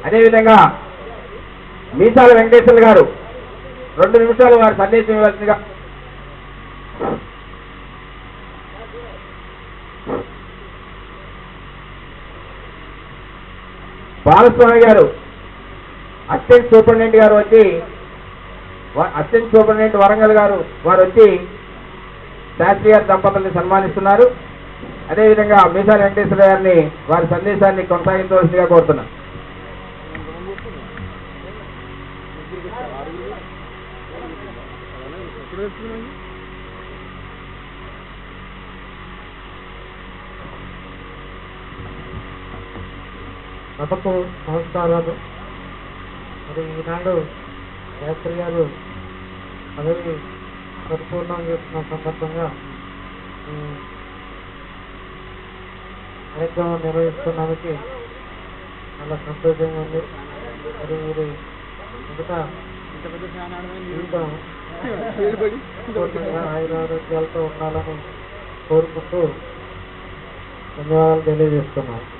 అదేవిధంగా మీసాల వెంకటేశ్వర్లు గారు 2 నిమిషాలు వారి సందేశం ఇవ్వాల్సిందిగా. బాలస్వామి గారు అసిస్టెంట్ సూపరింటెండెంట్ గారు వచ్చి, అసిస్టెంట్ సూపరింటెండెంట్ వరంగల్ గారు వారు వచ్చి శాస్త్రి గారి దంపతుల్ని సన్మానిస్తున్నారు. అదేవిధంగా మీసాల వెంకటేశ్వర గారిని వారి సందేశాన్ని కొనసాగించవలసిందిగా కోరుతున్నారు. సభకు నమస్కారాలు. మరి ఈనాడు శాస్త్రి గారు పదవి పరిపూర్ణం చేస్తున్న సందర్భంగా కార్యక్రమం నిర్వహిస్తున్నందుకు చాలా సంతోషంగా ఉంది. మరి మీరు మిగతా ఆయురారోగ్యాలతో ఉండాలని కోరుకుంటూ ధన్యవాదాలు తెలియజేస్తున్నాను.